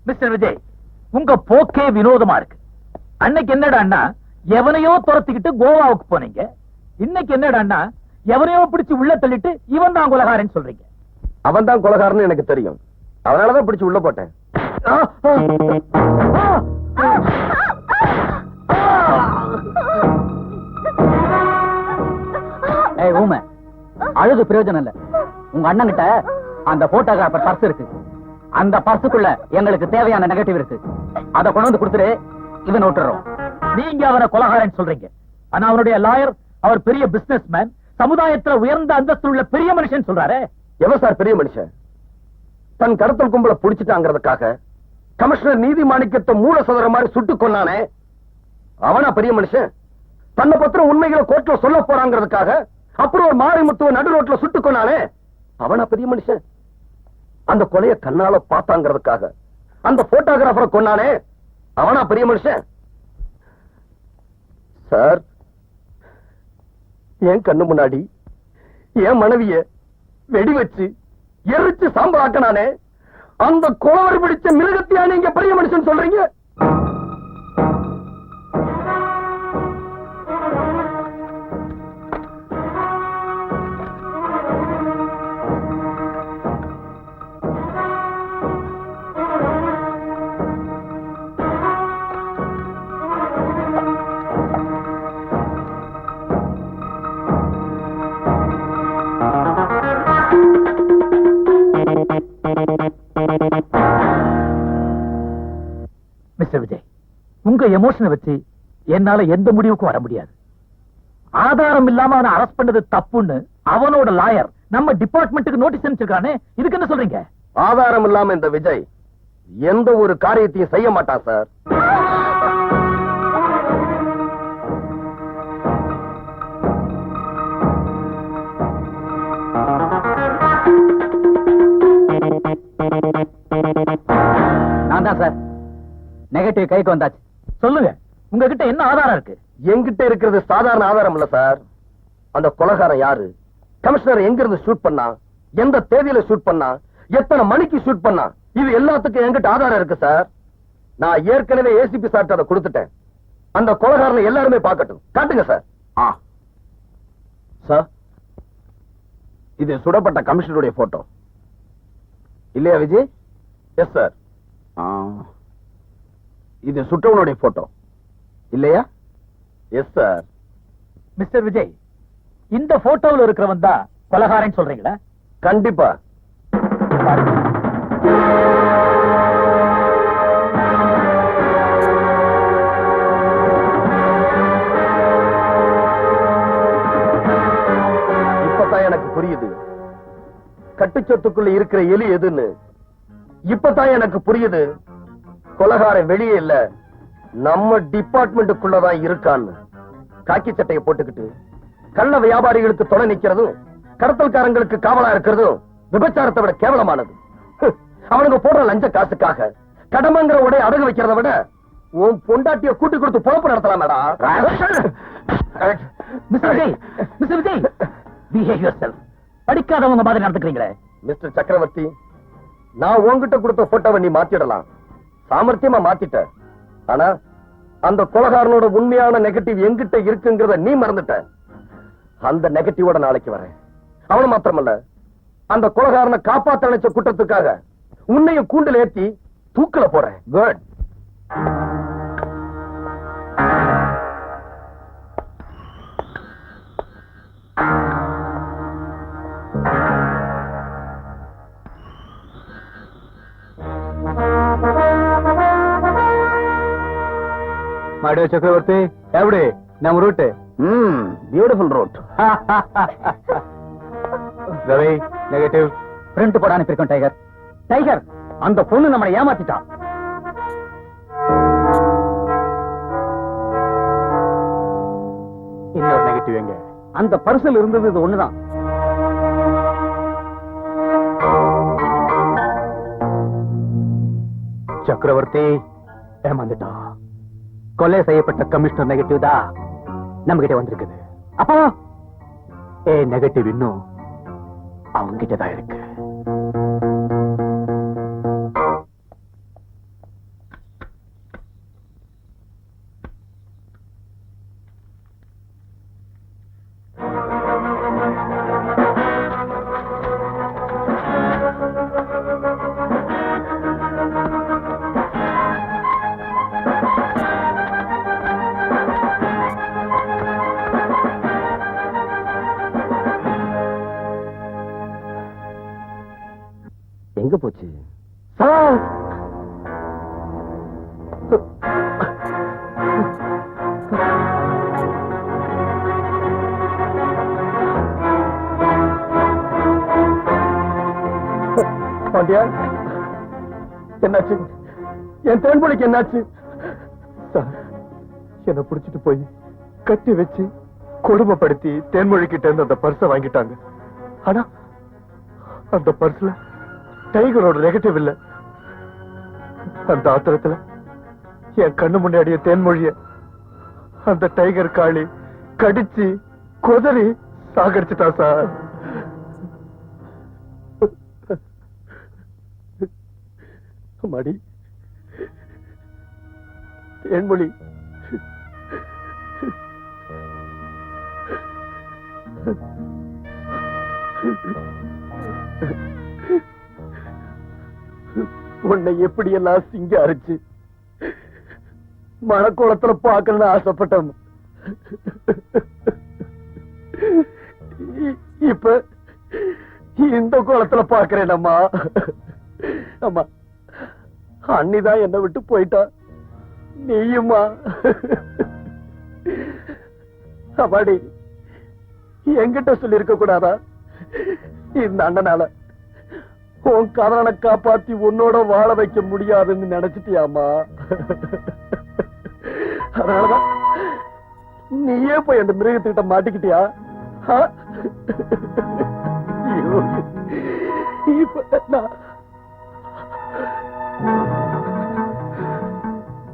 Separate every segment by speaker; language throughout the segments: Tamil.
Speaker 1: மிஸ்டர் விஜய், உங்க போக்கே வினோதமா இருக்கு. அன்னைக்கு என்னடான்னா எவனையோ துரத்திக்கிட்டு கோவாவுக்கு போனீங்க. இன்னைக்கு என்னடான்னா எவனையோ பிடிச்சு உள்ள தள்ளிட்டு இவன் தான் கொலகாரன்னு சொல்றீங்க.
Speaker 2: அவன் தான் கொலகாரன்னு எனக்கு தெரியும். அதனாலதான் பிடிச்சு உள்ள போட்டேன்.
Speaker 1: ஊமை, அழுது பிரயோஜனம் இல்ல. உங்க அண்ணன் கிட்ட அந்த போட்டோகிராஃபர் பர்ஸ் இருக்கு. அந்த பர்சுக்குள்ள எங்களுக்கு தேவையான நெகட்டிவ் இருக்கு. அதை கொண்டு வந்து கொடுத்துரு, இவன் விட்டுறோம். நீங்க அவனை கொலகாரன் சொல்றீங்க. ஆனா அவனுடைய லாயர், அவர் பெரிய பிசினஸ் மேன், சமுதாயத்துல உயர்ந்த அந்தஸ்து உள்ள பெரிய மனுஷன் சொல்றாரு.
Speaker 2: எவன் சார் பெரிய மனுஷன்? தன் கடத்தல் கும்பல புடிச்சிட்டாங்கிறதுக்காக கமிஷனர் நீதி மாணிக்கத்தை மூல சதுர மாதிரி சுட்டு கொண்டானே, அவனா பெரிய மனுஷன்? தன்னை பத்திரம் உண்மைகளை கோர்ட்ல சொல்ல போறாங்கிறதுக்காக அப்புறம் ஒரு மாரிமுத்துவ நடு ரோட்ல சுட்டு கொண்டானே, அவனா பெரிய மனுஷன்? அந்த கொலைய கண்ணால பார்த்தாங்கிறதுக்காக அந்த போட்டோகிராஃபரை கொண்டானே, அவனா பெரிய மனுஷன்? சார், என் கண்ணு முன்னாடி என் மனைவிய வெடி வச்சு எரிச்சு சாம்பலாக்கனானே, அந்த கொலவர் பிடிச்ச மிருகத்தையா நீங்க பெரிய மனுஷன் சொல்றீங்க?
Speaker 1: மிஸ்டர் விஜய், உங்க எமோஷனை வச்சு என்னால எந்த முடிவுக்கும் வர முடியாது. ஆதாரம் இல்லாம அவனை அரெஸ்ட் பண்ணது தப்புன்னு அவனோட லாயர் நம்ம டிபார்ட்மெண்ட்டுக்கு நோட்டீஸ் அனுப்பிச்சிருக்கானே, இதுக்கு என்ன சொல்றீங்க?
Speaker 2: ஆதாரம் இல்லாம இந்த விஜய் எந்த ஒரு காரியத்தையும் செய்ய மாட்டான் சார்.
Speaker 1: நான் தான் சார். நெகட்டிவ் கைக்கு வந்தாச்சு. சொல்லுங்க, உங்ககிட்ட என்ன ஆதாரம் இருக்கு?
Speaker 2: என்கிட்ட இருக்கிறது சாதாரண ஆதாரம் இல்ல சார். அந்த கொலைகாரன் யாரு, கமிஷனர் எங்க இருந்து ஷூட் பண்ணா, எந்த தேதியில ஷூட் பண்ணா, எத்தனை மணிக்கு ஷூட் பண்ணா, இது எல்லாத்துக்கும் என்கிட்ட ஆதாரம் இருக்கு சார். நான் ஏற்கனவே ஏசிபி சார்ட்ட அதை கொடுத்துட்டேன். அந்த கொலைகாரனை எல்லாருமே பார்க்கட்டும். காட்டுங்க சார். சார், இது சுடப்பட்ட கமிஷனருடைய போட்டோ இல்லையா விஜய்? Yes sir. இது சுட்டவனுடைய போட்டோ இல்லையா? Yes sir.
Speaker 1: மிஸ்டர் விஜய், இந்த போட்டோவில் இருக்கிறவன் தான் கொலைகாரன் சொல்றீங்களா?
Speaker 2: கண்டிப்பா. இப்பதான் எனக்கு புரியுது கட்டுச்சொத்துக்குள்ள இருக்கிற எலி எதுன்னு. இப்பதான் எனக்கு புரியுது கொலைகாரன் வெளியே இல்ல, நம்ம டிபார்ட்மெண்ட்டுக்குள்ளதான் இருக்கான்னு. காக்கி சட்டையை போட்டுக்கிட்டு கள்ள வியாபாரிகளுக்கு துணை நிக்கிறதும் கடத்தல்காரங்களுக்கு காவலா இருக்கிறதும் விபச்சாரத்தை விட கேவலமானது. அவனுக்கு போடுற லஞ்ச காசுக்காக கடமைங்கிற உடைய அடகு வைக்கிறத விட உன் பொண்டாட்டிய கூட்டி கொடுத்து பொழப்பு நடத்தலாமேடா.
Speaker 1: Mister Vijay, behave yourself. படிக்காதவங்க மாதிரி நடந்துக்கிறீங்களே.
Speaker 2: மிஸ்டர் சக்கரவர்த்தி, நான் உன்கிட்ட கொடுத்த போட்டோவை நீ மாத்திடலாம், சாமர்த்தியமா மாத்திட்ட. ஆனா அந்த கொலைகாரனோட உண்மையான நெகட்டிவ் எங்கிட்ட இருக்குங்கிறத நீ மறந்துட்ட. அந்த நெகட்டிவோட நாளைக்கு வரேன். அவனு மாத்திரமல்ல, அந்த கொலைகாரனை காப்பாத்த நினைச்ச குற்றத்துக்காக உன்னைய கூண்டில் ஏத்தி தூக்கல போறேன். குட்.
Speaker 1: மாடியோ சக்கரவர்த்தி, எப்படி நம்ம route?
Speaker 2: Beautiful route.
Speaker 1: Ravi, negative print போட அனுப்பியிருக்கோம். டைகர், டைகர், அந்த பொண்ணு நம்மளை ஏமாத்திட்டான். இன்னொரு நெகட்டிவ் எங்க? அந்த பரிசல் இருந்தது இது ஒண்ணுதான். சக்கரவர்த்தி ஏமாந்துட்டான். கொலை செய்யப்பட்ட கமிஷனர் நெகட்டிவ் தான் நம்ம கிட்ட வந்திருக்குது. அப்போ நெகட்டிவ் இன்னும் அவங்க கிட்டதான் இருக்கு.
Speaker 2: சார் பாண்டியா, என்னாச்சு? என் தேன்மொழிக்கு என்னாச்சு? சார், என்ன புடிச்சிட்டு போய் கட்டி வச்சு கொடுமைப்படுத்தி தேன்மொழி கிட்ட இருந்து அந்த பர்ஸ வாங்கிட்டாங்க. ஆனா அந்த பர்ஸ்ல டைகரோட நெகட்டிவ் இல்ல. அந்த ஆத்திரத்துல என் கண்ணு முன்னாடிய தேன்மொழிய அந்த டைகர் காளி கடிச்சு கொதறி சாகடிச்சுட்டா சார். மடி தேன்மொழி உன்னை எப்படி எல்லாம் சிங்காரிச்சு மணக்குளத்துல பாக்கணும்னு ஆசைப்பட்டோம். இப்ப இந்த குளத்துல பாக்குறேன் அம்மா. அம்மா, அண்ணிதான் என்னை விட்டு போயிட்டா, நீயுமா? அப்பாடி, என்கிட்ட சொல்லி இருக்க கூடாதா? இந்த அண்ணனால உன் கதனை காப்பாத்தி உன்னோட வாழ வைக்க முடியாதுன்னு நினைச்சிட்டியாமா? அதனாலதான் நீயே போய் அந்த மிருகத்துக்கிட்ட மாட்டிக்கிட்டியா?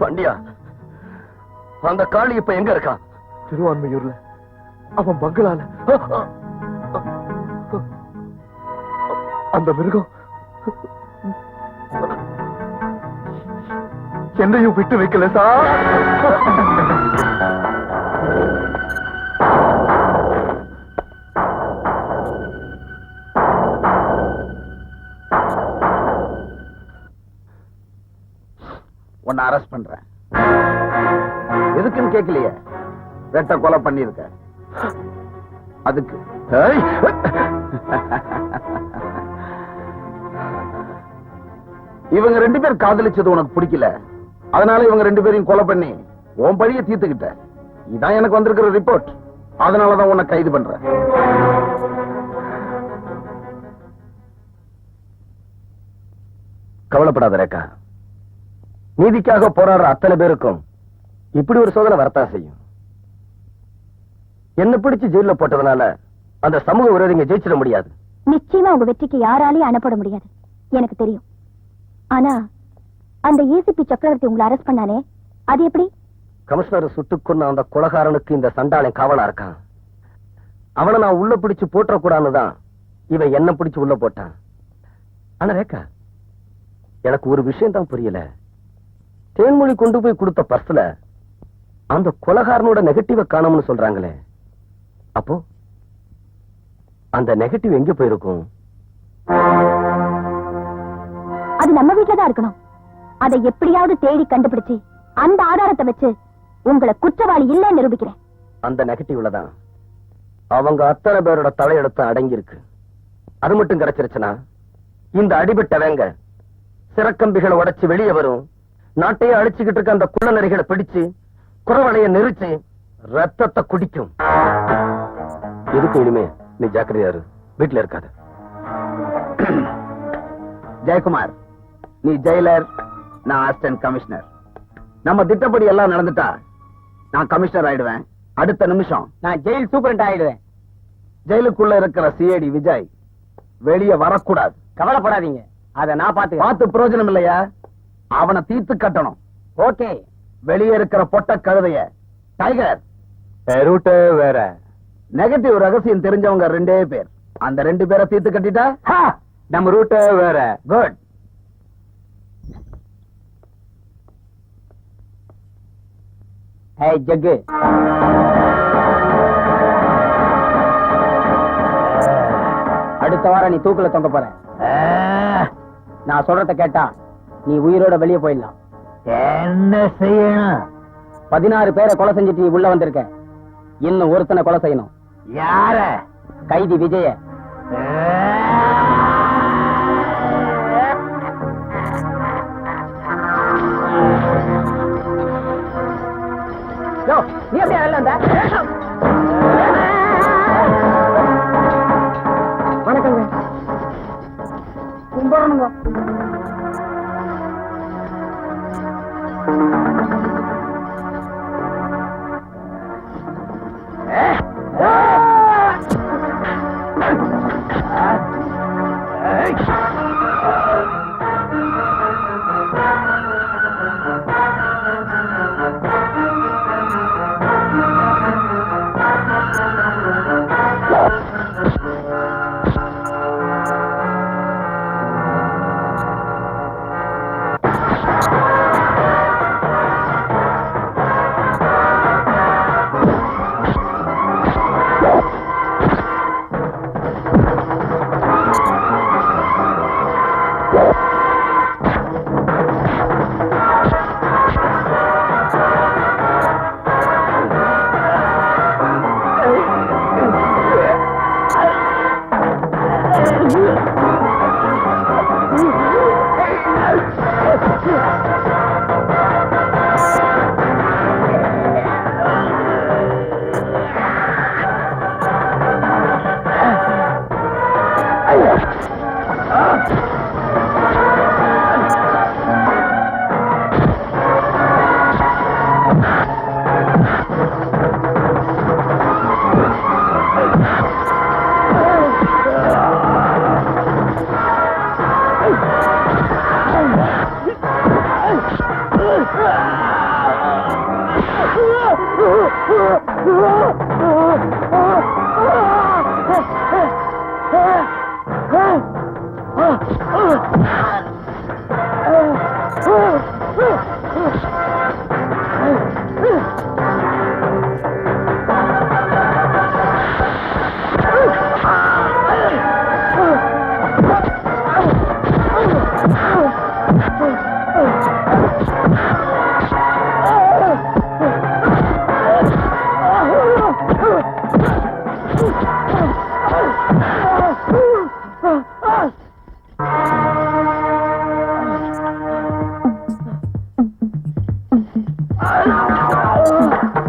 Speaker 2: பண்டியா, அந்த காளி இப்ப எங்க இருக்கான்? திருவான்மையூர்ல அவன் பங்களால. அந்த மிருகம் என்னையும் விட்டு வைக்கல சார்.
Speaker 1: உன்னை அரெஸ்ட் பண்றேன். எதுக்குன்னு கேட்கலையே, வெட்ட கொலை பண்ணிருக்க. அதுக்கு இவங்க ரெண்டு பேர் காதலிச்சது உனக்கு பிடிக்கல, அதனால இவங்க ரெண்டு பேரையும் கொலை பண்ணி உன் பழிய தீர்த்துக்கிட்ட. இதான் எனக்கு வந்திருக்கிற ரிப்போர்ட். அதனாலதான் உன்னை கைது பண்றேன்.
Speaker 2: கவலைப்படாத ரேகா, நீதிக்காக போராடுற அத்தனை பேருக்கும் இப்படி ஒரு சோதனை வரத்தான் செய்யும். என்ன பிடிச்சு ஜெயில போட்டதுனால அந்த சமூக விரோதிங்க ஜெயிச்சிட முடியாது.
Speaker 3: நிச்சயமா உங்க வெற்றிக்கு யாராலையும் அனுப்பட முடியாது, எனக்கு தெரியும். ஆனா அந்த ஏசிபி சக்கரவர்த்தி உங்களை அரெஸ்ட் பண்ணானே, அது எப்படி?
Speaker 2: கமிஷனர் சுட்டுக் கொன்ன அந்த கொலைகாரனுக்கு இந்த சண்டாளன் காவலா இருக்கான். அவனை நான் உள்ள பிடிச்சு போட்டக்கூடாதுதான் இவன் என்ன பிடிச்சு உள்ள போட்டான். ஆனா ரேகா, எனக்கு ஒரு விஷயம் தான் புரியல. தேன்மொழி கொண்டு போய் கொடுத்த பர்ஸ்ல அந்த கொலைகாரனோட நெகட்டிவ காணோம்னு சொல்றாங்களே, அப்போ அந்த நெகட்டிவ் எங்க போயிருக்கும்?
Speaker 3: அது நம்ம வீட்டுல தான் இருக்கணும். அதை எப்படியாவது தேடி கண்டுபிடிச்சு அந்த ஆதாரத்தை வச்சு உங்களை குற்றவாளி இல்ல நிரூபிக்கிறேன்.
Speaker 2: அந்த நெகட்டிவ்ல தான் அவங்க அத்தனை பேரோட தலையெடுத்து அடங்கி இருக்கு. அது மட்டும் கிடைச்சிருச்சுன்னா இந்த அடிபட்டவங்க சிறக்கம்பிகளை உடைச்சு வெளியே வரும். நாட்டையே அழிச்சுக்கிட்டு இருக்க அந்த குள்ள நரிகளை பிடிச்சு குறவளைய நெரிச்சு ரத்தத்தை குடிக்கும். எதுக்கு இனிமே நீ ஜாக்கிரதையா இரு, வீட்டுல இருக்காது.
Speaker 1: ஜெயக்குமார், நீ ஜெயிலர், நான் அசிஸ்டன்ட் கமிஷனர். நம்ம திட்டப்படி எல்லாம் நடந்துட்டா நான் கமிஷனர் ஆயிடுவேன். அடுத்த நிமிஷம் நான் ஜெயில் சூப்பரண்ட் ஆயிடுவேன். ஜெயிலுக்குள்ள இருக்கிற சிஐடி விஜய் வெளியே வரக்கூடாது. கவலைப்படாதீங்க, அத நான் பார்த்து பிரயோஜனம் இல்லையா? அவனை தீர்த்து கட்டணும். ஓகே. வெளியே இருக்கிற பொட்ட கழுதைய டைகர்
Speaker 2: ரூட் வேற.
Speaker 1: நெகட்டிவ் ரகசியம் தெரிஞ்சவங்க ரெண்டே பேர். அந்த ரெண்டு பேரை தீர்த்து கட்டிட்டா
Speaker 2: நம்ம ரூட் வேற.
Speaker 1: குட். ஜக்கு, அடுத்த வாரம் நீ தூக்குல தொங்க போற. நான் சொல்றத கேட்டா நீ உயிரோட வெளியே போயிடலாம்.
Speaker 2: என்ன செய்யணும்?
Speaker 1: 16 பேரை கொலை செஞ்சுட்டு நீ உள்ள வந்திருக்க. இன்னும் ஒருத்தனை கொலை செய்யணும்.
Speaker 2: யார?
Speaker 1: கைதி விஜய.
Speaker 4: நீ எப்படி வெளில வந்த? வணக்கங்க. கும்பிடணுங்க.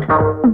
Speaker 3: Ah!